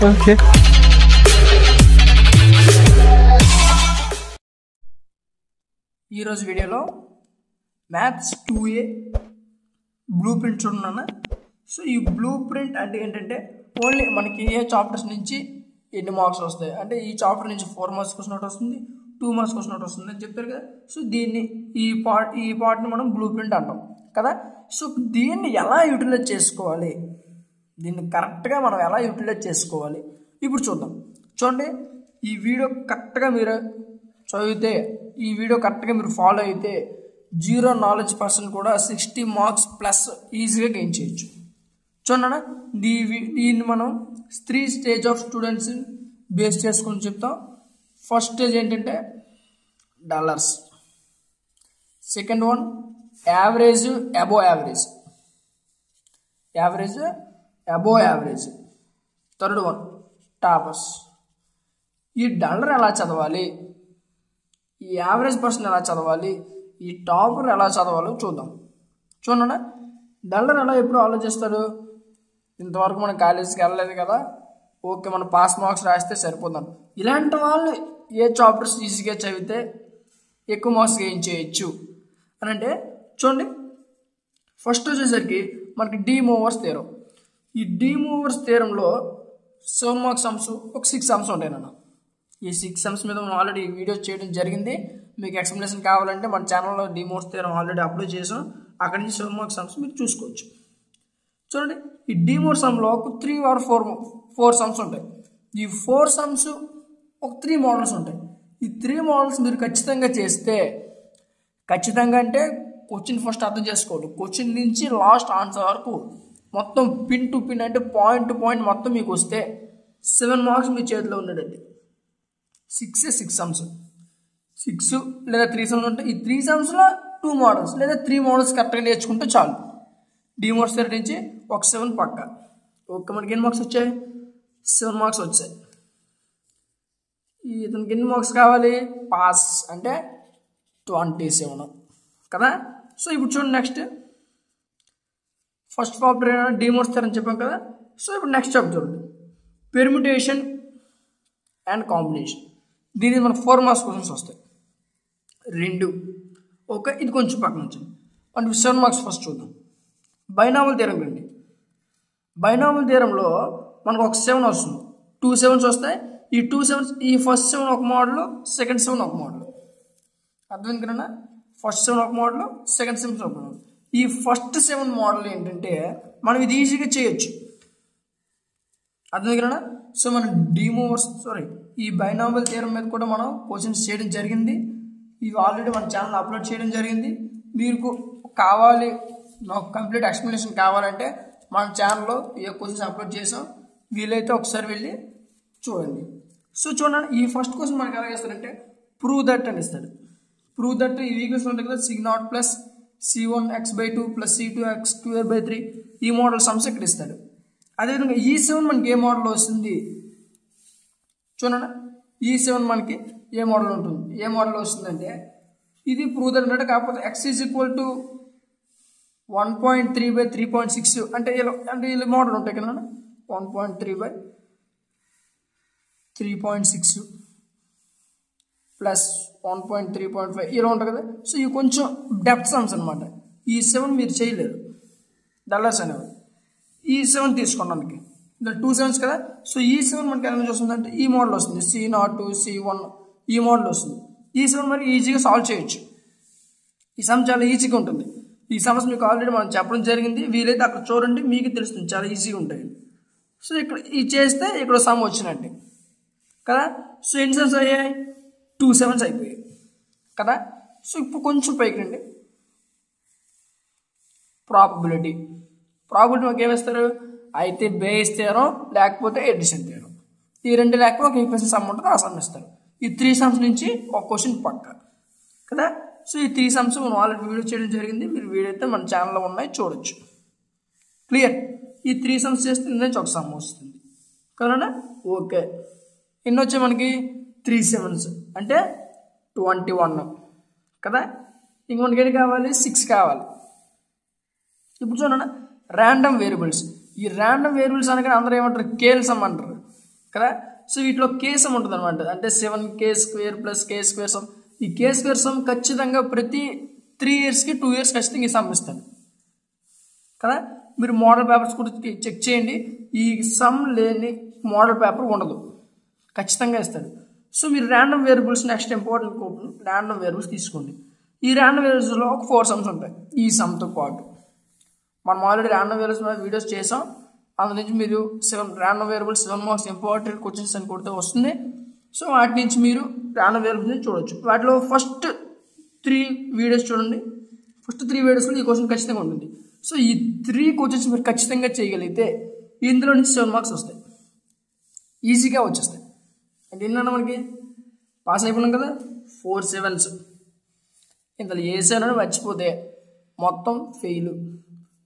Okay. ఈరోజు వీడియోలో maths 2A blue print చూడన్నా. సో ఈ బ్లూ ప్రింట్ అంటే ఏంటంటే ఓన్లీ మనకి ఏ చాప్టర్స్ నుంచి ఎన్ని మార్క్స్ వస్తాయి అంటే ఈ చాప్టర్ నుంచి 4 మార్క్స్ క్వశ్చన్ ఒకటి వస్తుంది, 2 మార్క్స్ క్వశ్చన్ ఒకటి వస్తుంది అని చెప్పారు కదా. సో దీన్ని ఈ పార్ట్ని మనం బ్లూ ప్రింట్ అంటాం కదా. సో దీన్ని ఎలా యూటిలైజ్ చేసుకోవాలి, దీన్ని కరెక్ట్గా మనం ఎలా యూటిలైజ్ చేసుకోవాలి ఇప్పుడు చూద్దాం. చూడండి, ఈ వీడియో కరెక్ట్గా మీరు చదివితే, ఈ వీడియో కరెక్ట్గా మీరు ఫాలో అయితే 0 నాలెడ్జ్ పర్సన్ కూడా 60 మార్క్స్ ప్లస్ ఈజీగా గెయిన్ చేయొచ్చు. చూడన్నా, దీన్ని మనం 3 స్టేజ్ ఆఫ్ స్టూడెంట్స్ బేస్ చేసుకొని చెప్తాం. ఫస్ట్ స్టేజ్ ఏంటంటే dollars, second one average above average, average above average, third one toppers. ఈ డాలర్ ఎలా చదవాలి, ఈ యావరేజ్ పర్సన్ ఎలా చదవాలి, ఈ టాపర్ ఎలా చదవాలో చూద్దాం. చూడన్నా, డాలర్ ఎలా ఎప్పుడు ఆలోచిస్తాడు, ఇంతవరకు మనం కాలేజీకి వెళ్ళలేదు కదా, ఓకే మనం పాస్ మార్క్స్ రాస్తే సరిపోతాం. ఇలాంటి వాళ్ళు ఏ చాప్టర్స్ ఈజీగా చదివితే ఎక్కువ మార్క్స్ గెయిన్ చేయొచ్చు అని అంటే చూడండి. ఫస్ట్ వచ్చేసరికి మనకి డి మూవర్స్ థీరం. ఈ డి మూవర్స్ థీరంలో 7 మార్క్స్ సమ్స్ ఒక 6 సమ్స్ ఉంటాయి నాన్న. ఈ 6 సమ్స్ మీద మనం ఆల్రెడీ వీడియో చేయడం జరిగింది. మీకు ఎక్స్ప్లెనేషన్ కావాలంటే మన ఛానల్లో De Moivre's theorem already upload చేసాం. అక్కడి నుంచి 7 మార్క్స్ సమ్స్ మీరు చూసుకోవచ్చు. చూడండి, ఈ డి మూవర్ సమ్లో ఒక 3 or 4 సమ్స్ ఉంటాయి. ఈ 4 సమ్స్ ఒక 3 మోడల్స్ ఉంటాయి. ఈ 3 మోడల్స్ మీరు ఖచ్చితంగా చేస్తే, ఖచ్చితంగా అంటే క్వశ్చన్ ఫస్ట్ అర్థం చేసుకోండి. క్వశ్చన్ నుంచి లాస్ట్ ఆన్సర్ వరకు మొత్తం పిన్ టు పిన్ అంటే పాయింట్ టు పాయింట్ మొత్తం మీకు వస్తే 7 మార్క్స్ మీ చేతిలో ఉండేటండి. 6 సమ్స్, 6 లేదా 3 సమ్స్ ఉంటాయి. ఈ 3 సమ్స్లో 2 మోడల్స్ లేదా 3 మోడల్స్ కరెక్ట్గా నేర్చుకుంటే చాలు. డి మూవర్స్ థియరీ నుంచి ఒక 7 పక్క. ఓకే, మనకి ఎన్ని మార్క్స్ వచ్చాయి, 7 మార్క్స్ వచ్చాయి. ఇతనికి ఎన్ని మార్క్స్ కావాలి, పాస్ అంటే 27 కదా. సో ఇప్పుడు చూడండి, next first chapter De Moivre's theory అని చెప్పాం కదా. సో ఇప్పుడు నెక్స్ట్ చాప్టర్ చూడండి, పెర్ముటేషన్ అండ్ కాంబినేషన్. దీనికి మనకు 4 మార్క్స్ క్వశ్చన్స్ వస్తాయి, 2. ఓకే, ఇది కొంచెం పక్కన వచ్చింది. మనకి 7 మార్క్స్ ఫస్ట్ చూద్దాం. బైనామల్ థీరం రండి. బైనామల్ థీరంలో మనకు ఒక 7 వస్తుంది, 2 7s వస్తాయి. ఈ 2 7s, ఈ ఫస్ట్ 7 ఒక మోడల్, సెకండ్ 7 ఒక మోడల్. అర్థమైంది కదన్నా, ఫస్ట్ 7 ఒక మోడల్, సెకండ్ 7 ఒక మోడల్. ఈ ఫస్ట్ 7 మోడల్ ఏంటంటే మనం ఇది ఈజీగా చేయొచ్చు. అర్థమైంది కదన్నా. సో మనం ఈ బైనామల్ థీరం మీద కూడా మనం క్వశ్చన్స్ చేయడం జరిగింది. ఇవి ఆల్రెడీ మన ఛానల్ అప్లోడ్ చేయడం జరిగింది. మీకు కావాలి, నాకు కంప్లీట్ ఎక్స్ప్లెనేషన్ కావాలంటే మన ఛానల్లో ఏ క్వశ్చన్స్ అప్లోడ్ చేసాం, వీలైతే ఒకసారి వెళ్ళి చూడండి. సో చూడండి, ఈ ఫస్ట్ క్వశ్చన్ మనకి ఎలా చేస్తారంటే ప్రూవ్ దట్ అని ఇస్తాడు. ప్రూవ్ దట్ ఈ ఈక్వేషన్ ఉంటుంది కదా, C0 plus C1x/2 plus C2x²/3 ఈ మోడల్ సమ్స్ ఇక్కడ ఇస్తాడు. అదేవిధంగా ఈ 7 మనకి ఏ మోడల్ వస్తుంది చూడండి. ఈ 7 మనకి ఏ మోడల్ ఉంటుంది, ఏ మోడల్ వస్తుందంటే ఇది ప్రూవ్ దట్ అంటే, కాకపోతే x = 1.3/3.6 అంటే ఇలా మోడల్ ఉంటాయి కదా, 1.3/3.6 ప్లస్ 1.3.5 ఇలా ఉంటుంది కదా. సో ఇవి కొంచెం డెప్త్ సమ్స్ అనమాట. ఈ 7 మీరు చేయలేరు డాలర్స్ అనేవి. ఈ 7 తీసుకోవడానికి ఇందులో 2 7s కదా. సో ఈ 7 మనకి ఎలా వస్తుందంటే ఈ మోడల్ వస్తుంది, C0 C1 ఈ మోడల్ వస్తుంది. ఈ 7 మరి ఈజీగా సాల్వ్ చేయొచ్చు. ఈ సమ్ చాలా ఈజీగా ఉంటుంది. ఈ సమస్య మీకు ఆల్రెడీ మనం చెప్పడం జరిగింది, వీలైతే అక్కడ చూడండి, మీకు తెలుస్తుంది, చాలా ఈజీగా ఉంటాయి. సో ఇక్కడ ఇది చేస్తే ఇక్కడ సమ్ వచ్చినట్టే కదా. సో ఎన్ని సమ్స్ అయ్యాయి, 2 7s అయిపోయాయి కదా. సో ఇప్పుడు కొంచెం పైకి రండి. ప్రాబబిలిటీ మాకు ఏమిస్తారు, అయితే బేస్ థియరం లేకపోతే ఎడిషన్ థియరం. ఈ 2 లేకపోతే ఒక ఈక్వేషన్ సమ్ ఉంటుంది, ఆ సమ్ ఇస్తారు. ఈ 3 సమ్స్ నుంచి ఒక క్వశ్చన్ పక్క కదా. సో ఈ 3 సమ్స్ మనం ఆల్రెడీ వీడియో చేయడం జరిగింది, మీరు వీడియో అయితే మన ఛానల్లో ఉన్నాయి, చూడొచ్చు. క్లియర్. ఈ 3 సమ్స్ చేస్తే ఇందు నుంచి ఒక సమ్ వస్తుంది కదా. ఓకే, ఎన్ని వచ్చాయి మనకి, 3 7s అంటే 21 కదా. ఇంక మనకి ఎన్ని కావాలి, 6 కావాలి. ఇప్పుడు చూడండి, ర్యాండమ్ వేరియబుల్స్. ఈ ర్యాండమ్ వేరియబుల్స్ అనగా అందరూ ఏమంటారు, కేల్ సమ్ అంటారు. కదా. సో వీటిలో కే సమ్ ఉంటుంది అనమాట, అంటే 7k² + k² సమ్. ఈ k² సమ్ ఖచ్చితంగా ప్రతి 3 ఇయర్స్కి 2 ఇయర్స్ ఖచ్చితంగా ఈ సమ్ ఇస్తాను కదా. మీరు మోడల్ పేపర్స్ కూడా చెక్ చేయండి, ఈ సమ్ లేని మోడల్ పేపర్ ఉండదు, ఖచ్చితంగా ఇస్తాడు. సో మీరు random variables, next important random variables తీసుకోండి. ఈ ర్యాండమ్ వేరియబుల్స్లో ఒక 4 సమ్స్ ఉంటాయి ఈ సమ్తో పాటు. మనం ఆల్రెడీ ర్యాండమ్ వేరియబుల్స్ మీద వీడియోస్ చేసాం, అందులో నుంచి మీరు 7 random variables 7 marks important questions అని కొడితే వస్తుంది. సో వాటి నుంచి మీరు ర్యాండమ్ వేరియబుల్స్ చూడొచ్చు. వాటిలో ఫస్ట్ 3 వీడియోస్ చూడండి, ఫస్ట్ 3 వీడియోస్లో ఈ క్వశ్చన్ ఖచ్చితంగా ఉంటుంది. సో ఈ 3 క్వశ్చన్స్ మీరు ఖచ్చితంగా చేయగలిగితే ఇందులో నుంచి 7 మార్క్స్ వస్తాయి, ఈజీగా వచ్చేస్తాయి. అంటే ఏంటన్నా మనకి పాస్ అయిపోయినాం కదా, 4 7s. ఇందులో ఏ 7 మర్చిపోతే మొత్తం ఫెయిల్.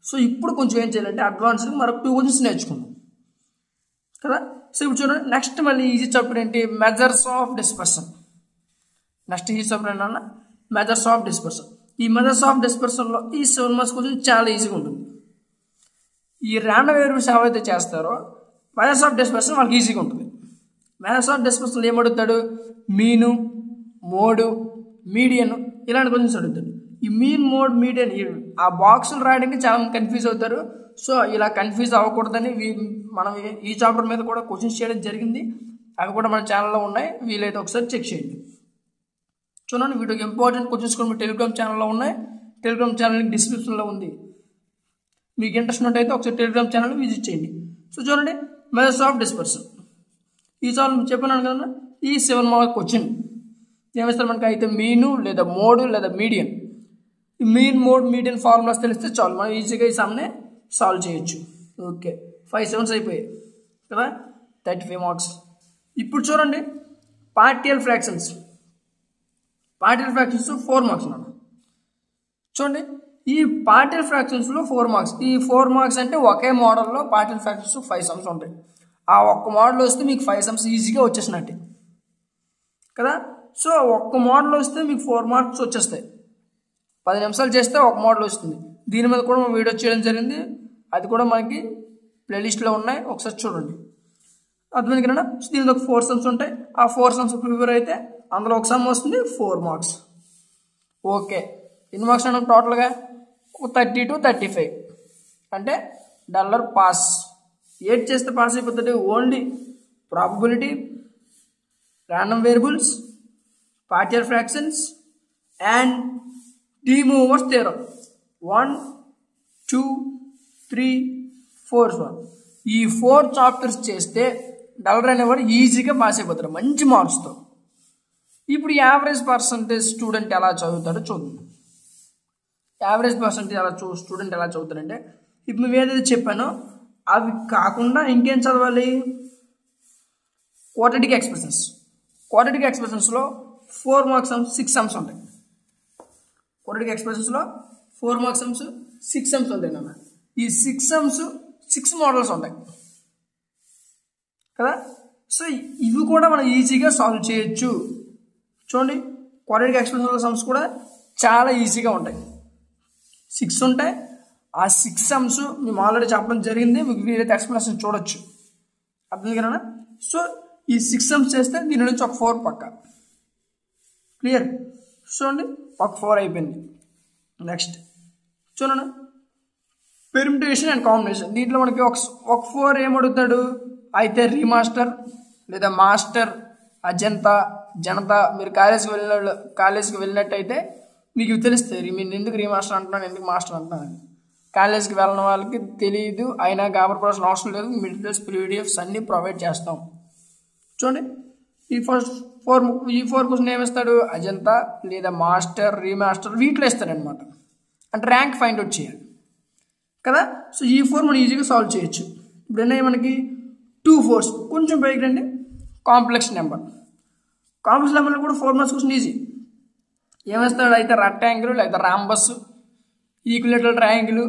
సో ఇప్పుడు కొంచెం ఏం చేయాలంటే అడ్వాన్స్గా మరొక 2 క్వశ్చన్స్ నేర్చుకున్నాం కదా. సో ఇప్పుడు చూడండి, నెక్స్ట్ మళ్ళీ ఈజీ చాప్టర్ ఏంటి, measures of dispersion. Next easy chapter ఏంటన్నా మెజర్స్ ఆఫ్ డిస్పర్షన్. ఈ మెజర్స్ ఆఫ్ డిస్పర్షన్లో ఈ 7 మార్క్స్ క్వశ్చన్ చాలా ఈజీగా ఉంటుంది. ఈ ర్యాండమ్ వేరియబుల్స్ ఎవరైతే చేస్తారో మెజర్స్ ఆఫ్ డిస్పర్షన్ వాళ్ళకి ఈజీగా ఉంటుంది. మెజర్స్ ఆఫ్ డిస్పర్షన్ ఏమడుగుతాడు, మీను, మోడు, మీడియన్ ఇలాంటి క్వశ్చన్స్ అడుగుతాడు. ఈ మీన్, మోడ్, మీడియన్ ఆ బాక్సులు రాయడానికి చాలా కన్ఫ్యూజ్ అవుతారు. సో ఇలా కన్ఫ్యూజ్ అవ్వకూడదని మనం ఈ చాప్టర్ మీద కూడా క్వశ్చన్స్ చేయడం జరిగింది, అవి కూడా మన ఛానల్లో ఉన్నాయి, వీలైతే ఒకసారి చెక్ చేయండి. చూడండి, వీటికి ఇంపార్టెంట్ క్వశ్చన్స్ కూడా మీ టెలిగ్రామ్ ఛానల్లో ఉన్నాయి, టెలిగ్రామ్ ఛానల్ లింక్ డిస్క్రిప్షన్లో ఉంది. మీకు ఇంట్రెస్ట్ ఉన్నట్టయితే ఒకసారి టెలిగ్రామ్ ఛానల్ విజిట్ చేయండి. సో చూడండి, మెజర్స్ ఆఫ్ డిస్పర్షన్ ఈ చాప్టర్ చెప్పాను కదా, ఈ 7 మార్క్ క్వశ్చన్ ఏమిస్తారు మనకి, అయితే మీను లేదా మోడు లేదా మీడియన్. ఈ మీన్, మోడ్, మీడియన్ ఫార్ములాస్ తెలిస్తే చాలు, మనం ఈజీగా ఈ సమ్ని సాల్వ్ చేయొచ్చు. ఓకే, 5 7s అయిపోయాయి కదా, 35 మార్క్స్. ఇప్పుడు చూడండి, పార్టియల్ ఫ్రాక్షన్స్. పార్టియల్ ఫ్రాక్షన్స్ 4 మార్క్స్ అన్నమాట. చూడండి, ఈ పార్టియల్ ఫ్రాక్షన్స్లో 4 మార్క్స్. ఈ 4 మార్క్స్ అంటే ఒకే మోడల్లో పార్టియల్ ఫ్రాక్షన్స్ 5 సమ్స్ ఉంటాయి. ఆ ఒక్క మోడల్ వస్తే మీకు 5 సమ్స్ ఈజీగా వచ్చేసినట్టే కదా. సో ఒక్క మోడల్ వస్తే మీకు 4 మార్క్స్ వచ్చేస్తాయి. 10 నిమిషాలు చేస్తే ఒక మోడల్ వస్తుంది. దీని మీద కూడా మనం వీడియో చేయడం జరిగింది, అది కూడా మనకి ప్లేలిస్ట్లో ఉన్నాయి, ఒకసారి చూడండి. అర్థమైంది కదా. దీనిలో ఒక 4 సమ్స్ ఉంటాయి. ఆ 4 సమ్స్ ప్రిపేర్ అయితే అందులో ఒక సమ్ వస్తుంది, 4 మార్క్స్. ఓకే, ఎన్ని మార్క్స్ అన్నాం టోటల్గా, 30 to 35. అంటే డల్లర్ పాస్. 8 చేస్తే పాస్ అయిపోతుంది. Only probability, random variables, partial fractions and de Moivre's theorem 1 2 3 4. ఈ 4 చాప్టర్స్ చేస్తే డల్లర్ అనేవాడు ఈజీగా పాస్ అయిపోతారు మంచి మార్క్స్తో. ఇప్పుడు యావరేజ్ పర్సంటేజ్ స్టూడెంట్ ఎలా చదువుతారో చూద్దాం. యావరేజ్ పర్సంటేజ్ స్టూడెంట్ ఎలా చదువుతారంటే, ఇప్పుడు మేము ఏదైతే చెప్పానో అవి కాకుండా ఇంకేం చదవాలి, క్వాడ్రాటిక్ ఎక్స్ప్రెషన్స్. క్వాడ్రాటిక్ ఎక్స్ప్రెషన్స్లో 4 మార్క్స్ సమ్స్ 6 సమ్స్ ఉంటాయి. క్వాడ్రాటిక్ ఎక్స్ప్రెషన్స్లో 4 మార్క్స్ సమ్స్ 6 సమ్స్ ఉంటాయి నాన్న. ఈ 6 సమ్స్ 6 మోడల్స్ ఉంటాయి కదా. సో ఇవి కూడా మనం ఈజీగా సాల్వ్ చేయొచ్చు. చూడండి, క్వాడ్రాటిక్ ఎక్స్ప్రెషన్ల సమ్స్ కూడా చాలా ఈజీగా ఉంటాయి. 6 ఉంటాయి. ఆ 6 సమ్స్ మేము ఆల్రెడీ చెప్పడం జరిగింది, మీకు వీలైతే ఎక్స్ప్లెనేషన్ చూడొచ్చు. అర్థం కదా. సో ఈ 6 సమ్స్ చేస్తే దీని నుంచి ఒక 4 పక్క క్లియర్. చూడండి, ఒక 4 అయిపోయింది. నెక్స్ట్ చూడండి, పెర్మిటేషన్ అండ్ కాంబినేషన్. దీంట్లో మనకి ఒక 4 ఏమడుగుతాడు, అయితే రీమాస్టర్ లేదా మాస్టర్, అజంతా, జనతా. మీరు కాలేజ్కి వెళ్ళినట్టయితే మీకు తెలుస్తుంది మీరు ఎందుకు రీమాస్టర్ అంటున్నాను, ఎందుకు మాస్టర్ అంటున్నాను. కాలేజ్కి వెళ్ళిన వాళ్ళకి తెలియదు, అయినా గాబరపడాల్సిన అవసరం లేదు. మెటీరియల్స్ పీడిఎఫ్స్ అన్నీ ప్రొవైడ్ చేస్తాం. చూడండి, ఈ 4 క్వశ్చన్ ఏమిస్తాడు, అజంతా లేదా మాస్టర్, రీమాస్టర్ వీటిలో ఇస్తాడనమాట. అంటే ర్యాంక్ ఫైండ్ అవుట్ చేయాలి కదా. సో ఈ 4 మనం ఈజీగా సాల్వ్ చేయొచ్చు. ఇప్పుడు ఉన్నాయి మనకి 2 4s. కొంచెం పైకి రండి, కాంప్లెక్స్ నెంబర్. కాంప్లెక్స్ నెంబర్లో కూడా 4 మార్క్స్ క్వశ్చన్ ఈజీ. ఏమిస్తాడు, అయితే రెక్టాంగిల్ లేదా రాంబస్, ఈక్విలేటరల్ ట్రయాంగిల్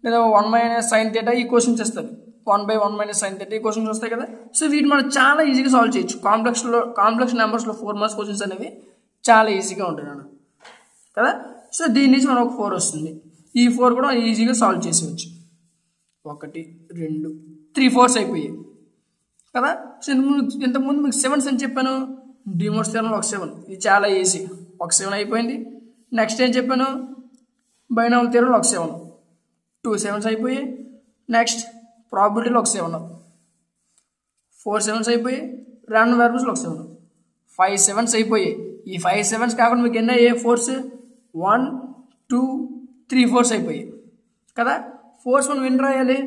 లేదా 1 - sin θ ఈ క్వశ్చన్స్ ఇస్తారు. 1/1 - sin θ ఈ క్వశ్చన్స్ వస్తాయి కదా. సో వీటి మనం చాలా ఈజీగా సాల్వ్ చేయొచ్చు. కాంప్లెక్స్ నెంబర్స్లో 4 మార్క్స్ క్వశ్చన్స్ అనేవి చాలా ఈజీగా ఉంటాయి అన్న కదా. సో దీని నుంచి మనకు 4 వస్తుంది. ఈ 4 కూడా ఈజీగా సాల్వ్ చేసేవచ్చు. 1 2 3 4s అయిపోయాయి కదా. సో ఇంతకుముందు మీకు 7s అని చెప్పాను, డిమోర్స్ థియరంలో ఒక 7, ఇది చాలా ఈజీ, ఒక 7 అయిపోయింది. నెక్స్ట్ ఏం చెప్పాను, బైనామియల్ థియరంలో ఒక 7, 2 7s అయిపోయి. నెక్స్ట్ ప్రాబిలిటీలో ఒక 7, 4 7s అయిపోయి. రాండమ్ వేరియబుల్స్లో ఒక 7, 5 7s అయిపోయాయి. ఈ 5 7s కాకుండా మీకు ఎన్ని అయ్యాయి, 4s 1 2 3 4s అయిపోయాయి కదా. 4s మనం ఎన్ని రాయాలి,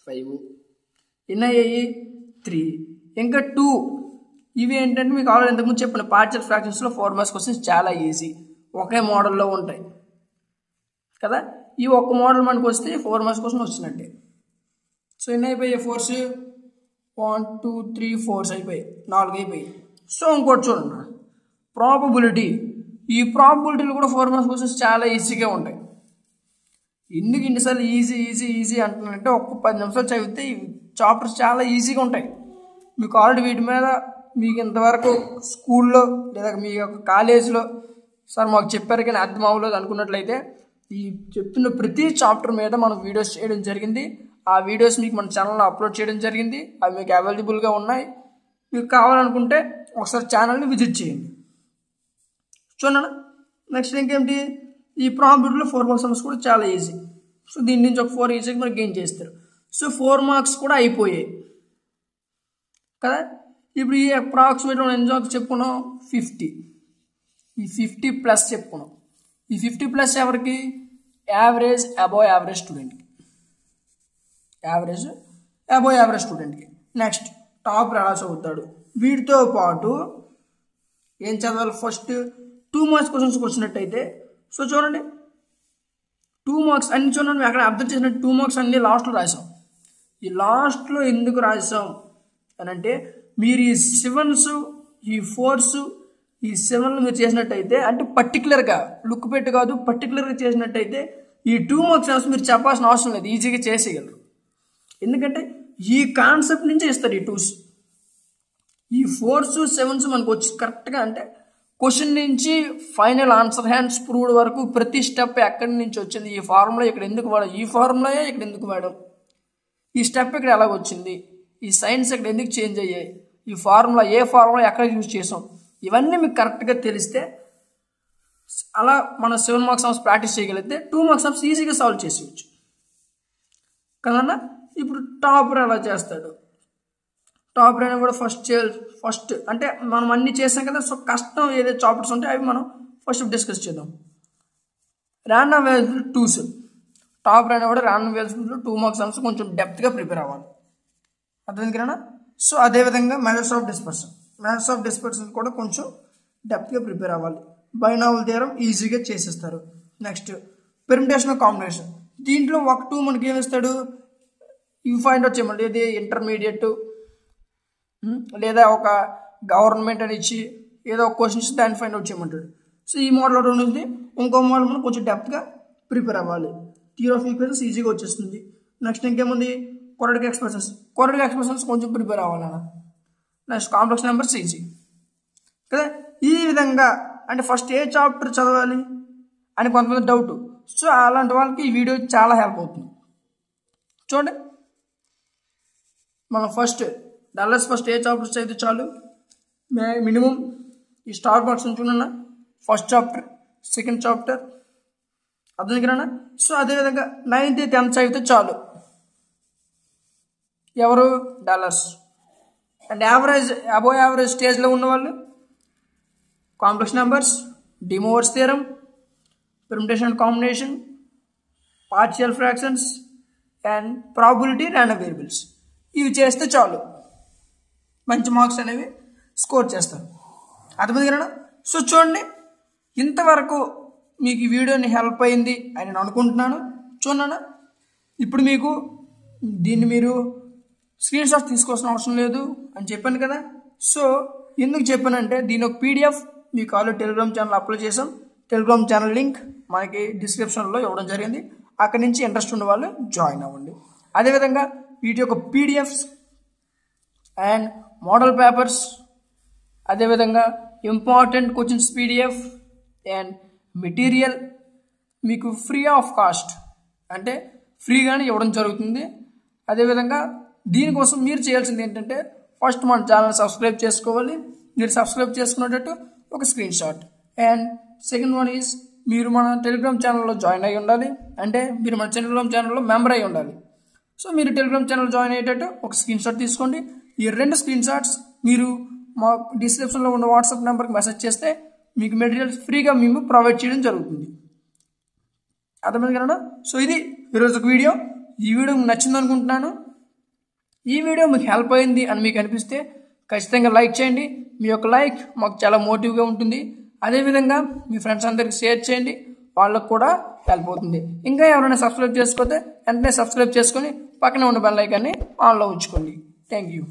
5, ఎన్ని అయ్యాయి 3, ఇంకా 2. ఇవి ఏంటంటే మీకు ఆల్రెడీ ఇంతకుముందు చెప్పిన పార్షియల్ ఫ్రాక్షన్స్లో 4 మార్క్స్ క్వశ్చన్స్ చాలా ఈజీ, ఒకే మోడల్లో ఉంటాయి కదా. ఈ ఒక్క మోడల్ మనకు వస్తే 4 మార్క్స్ క్వశ్చన్ వచ్చినట్టే. సో ఎన్ని అయిపోయాయి, 4s 1 2 3 4s అయిపోయాయి, 4 అయిపోయాయి. సో ఇంకోటి చూడండి, ప్రాబబిలిటీ. ఈ ప్రాబబిలిటీలు కూడా 4 మార్క్స్ క్వశ్చన్స్ చాలా ఈజీగా ఉంటాయి. ఎందుకు ఇన్నిసార్లు ఈజీ ఈజీ ఈజీ అంటున్నానంటే, ఒక్క 10 నిమిషాలు చదివితే ఈ చాప్టర్స్ చాలా ఈజీగా ఉంటాయి. మీకు ఆల్రెడీ వీటి మీద మీకు ఇంతవరకు స్కూల్లో లేదా మీ యొక్క కాలేజీలో సార్ మాకు చెప్పారు కానీ అర్థం అవ్వలేదు అనుకున్నట్లయితే, ఈ చెప్తున్న ప్రతి చాప్టర్ మీద మనం వీడియోస్ చేయడం జరిగింది. ఆ వీడియోస్ మీకు మన ఛానల్లో అప్లోడ్ చేయడం జరిగింది. అవి మీకు అవైలబుల్గా ఉన్నాయి. మీకు కావాలనుకుంటే ఒకసారి ఛానల్ని విజిట్ చేయండి. చూడండి. నెక్స్ట్ ఇంకేంటి, ఈ ప్రాబిలిటీలో 4 మార్క్స్ సమ్స్ కూడా చాలా ఈజీ. సో దీని నుంచి ఒక 4 ఈజీగా మీరు గెయిన్ చేస్తారు. సో 4 మార్క్స్ కూడా అయిపోయాయి కదా. ఇప్పుడు ఈ అప్రాక్సిమేట్ మనం ఎన్ని మార్క్స్ చెప్పుకున్నాం, 50. ఈ 50 ప్లస్ చెప్పుకున్నాం. ఈ 50 ప్లస్ ఎవరికి, యావరేజ్ అబోవ్ యావరేజ్ స్టూడెంట్కి, యావరేజ్ అబోవ్ యావరేజ్ స్టూడెంట్కి. నెక్స్ట్ టాప్ ఎలా చదువుతాడు, వీటితో పాటు ఏం చదవాలి, ఫస్ట్ 2 మార్క్స్ క్వశ్చన్స్కి వచ్చినట్టయితే. సో చూడండి 2 మార్క్స్ అన్ని చూడండి, అక్కడ అబ్జర్వ్ చేసినట్టు 2 మార్క్స్ అన్ని లాస్ట్లో రాసాం. ఈ లాస్ట్లో ఎందుకు రాసాం అని అంటే, మీరు ఈ 7s ఈ 4s ఈ 7లు మీరు చేసినట్టయితే, అంటే పర్టికులర్గా లుక్ పెట్టి కాదు, పర్టికులర్గా చేసినట్టయితే ఈ 2 మార్క్స్ మీరు చెప్పాల్సిన అవసరం లేదు, ఈజీగా చేసేయగలరు. ఎందుకంటే ఈ కాన్సెప్ట్ నుంచే ఇస్తారు ఈ 2s. ఈ 4s 7s మనకు వచ్చి కరెక్ట్గా అంటే క్వశ్చన్ నుంచి ఫైనల్ ఆన్సర్ హ్యాండ్స్ ప్రూవ్డ్ వరకు ప్రతి స్టెప్ ఎక్కడి నుంచి వచ్చింది, ఈ ఫార్ములా ఇక్కడ ఎందుకు వాడాం, ఈ ఫార్ములాయే ఇక్కడ ఎందుకు వాడాం, ఈ స్టెప్ ఇక్కడ ఎలాగ వచ్చింది, ఈ సైన్స్ ఇక్కడ ఎందుకు చేంజ్ అయ్యాయి, ఈ ఫార్ములా ఏ ఫార్ములా ఎక్కడ యూజ్ చేసాం, ఇవన్నీ మీకు కరెక్ట్గా తెలిస్తే అలా మనం 7 మార్క్స్ సమ్స్ ప్రాక్టీస్ చేయగలిగితే 2 మార్క్స్ సమ్స్ ఈజీగా సాల్వ్ చేసేయచ్చు కదన్నా. ఇప్పుడు టాపర్ ఎలా చేస్తాడు, టాపర్ అయినా కూడా ఫస్ట్ అంటే మనం అన్ని చేసాం కదా. సో కష్టం ఏదైతే చాప్టర్స్ ఉంటాయో అవి మనం ఫస్ట్ డిస్కస్ చేద్దాం. ర్యాండమ్ వేరియబుల్ 2s, టాపర్ అయినా కూడా ర్యాండమ్ వేరియబుల్స్లో 2 మార్క్స్ సమ్స్ కొంచెం డెప్త్గా ప్రిపేర్ అవ్వాలి, అర్థమైంది కదా. సో అదేవిధంగా మెథడ్స్ ఆఫ్ డిస్పర్షన్ కూడా కొంచెం డెప్త్గా ప్రిపేర్ అవ్వాలి. బైనామియల్ థియరం ఈజీగా చేసేస్తారు. నెక్స్ట్ పెర్ముటేషన్ కాంబినేషన్, దీంట్లో ఒక 2 మనకి ఏమిస్తాడు, ఇవి ఫైండ్ అవుట్ చేయమండి, ఇది ఇంటర్మీడియట్ లేదా ఒక గవర్నమెంట్ అని ఇచ్చి ఏదో ఒక క్వశ్చన్స్ దాన్ని ఫైండ్ అవుట్ చేయమంటాడు. సో ఈ మోడల్ 2 ఉంది, ఇంకో మోడల్ మనం కొంచెం డెప్త్గా ప్రిపేర్ అవ్వాలి. థియరీ ఆఫ్ ఈక్వేషన్స్ ఈజీగా వచ్చేస్తుంది. నెక్స్ట్ ఇంకేముంది, క్వాడ్రాటిక్ ఎక్స్ప్రెషన్స్ కొంచెం ప్రిపేర్ అవ్వాలన్న. నెక్స్ట్ కాంప్లెక్స్ నెంబర్స్ ఈజీ కదా. ఈ విధంగా అంటే ఫస్ట్ ఏ చాప్టర్ చదవాలి అని కొంతమంది డౌట్. సో అలాంటి వాళ్ళకి ఈ వీడియో చాలా హెల్ప్ అవుతుంది. చూడండి, మనం ఫస్ట్ ఏ చాప్టర్స్ చదివితే చాలు, మినిమం ఈ స్టార్ మార్క్స్ ఉంచుకున్నా, ఫస్ట్ చాప్టర్, సెకండ్ చాప్టర్, అర్థం కదా. సో అదేవిధంగా 9th 10th చదివితే చాలు. ఎవరు, డాలర్స్ అండ్ యావరేజ్ అబోవ్ యావరేజ్ స్టేజ్లో ఉన్నవాళ్ళు complex numbers, de Moivre's theorem, permutation combination, partial fractions and probability, random variables, ఇవి చేస్తే చాలు, మంచి మార్క్స్ అనేవి స్కోర్ చేస్తారు. అర్థమైంది కదా. సో చూడండి, ఇంతవరకు మీకు ఈ వీడియోని హెల్ప్ అయింది అని నేను అనుకుంటున్నాను. చూడన్నా, ఇప్పుడు మీకు దీన్ని మీరు స్క్రీన్ షాట్ తీసుకోవాల్సిన అవసరం లేదు అని చెప్పాను కదా. సో ఎందుకు చెప్పానంటే, దీని ఒక పీడిఎఫ్ మీకు ఆల్రెడీ టెలిగ్రామ్ ఛానల్ అప్లోడ్ చేసాం. టెలిగ్రామ్ ఛానల్ లింక్ మనకి డిస్క్రిప్షన్లో ఇవ్వడం జరిగింది. అక్కడి నుంచి ఇంట్రెస్ట్ ఉన్న వాళ్ళు జాయిన్ అవ్వండి. అదేవిధంగా వీటి యొక్క పీడిఎఫ్స్ అండ్ మోడల్ పేపర్స్, అదేవిధంగా important questions PDF and material మీకు ఫ్రీ ఆఫ్ కాస్ట్ అంటే ఫ్రీగానే ఇవ్వడం జరుగుతుంది. అదేవిధంగా దీనికోసం మీరు చేయాల్సింది ఏంటంటే ఫస్ట్ మన ఛానల్ సబ్స్క్రైబ్ చేసుకోవాలి. మీరు సబ్స్క్రైబ్ చేసుకునేటట్టు ఒక screen shot. And second one is మీరు మన టెలిగ్రామ్ ఛానల్లో జాయిన్ అయి ఉండాలి. అంటే మీరు మన టెలిగ్రామ్ ఛానల్లో మెంబర్ అయి ఉండాలి. సో మీరు టెలిగ్రామ్ ఛానల్ జాయిన్ అయ్యేటట్టు ఒక స్క్రీన్ షాట్ తీసుకోండి. ఈ 2 స్క్రీన్ షాట్స్ మీరు మా డిస్క్రిప్షన్లో ఉన్న వాట్సాప్ నెంబర్కి మెసేజ్ చేస్తే మీకు మెటీరియల్స్ ఫ్రీగా మేము ప్రొవైడ్ చేయడం జరుగుతుంది. అర్థమైంది కదా? సో ఇది ఈరోజు ఒక వీడియో. ఈ వీడియో మీకు నచ్చింది అనుకుంటున్నాను. ఈ వీడియో మీకు హెల్ప్ అయింది అని మీకు అనిపిస్తే ఖచ్చితంగా లైక్ చేయండి. మీ యొక్క లైక్ మాకు చాలా మోటివ్గా ఉంటుంది. అదేవిధంగా మీ ఫ్రెండ్స్ అందరికి షేర్ చేయండి, వాళ్ళకు కూడా హెల్ప్ అవుతుంది. ఇంకా ఎవరైనా సబ్స్క్రైబ్ చేసుకోతే వెంటనే సబ్స్క్రైబ్ చేసుకొని పక్కనే ఉన్న బెల్ ఐకాన్ని ఆన్లో ఉంచుకోండి. Thank you.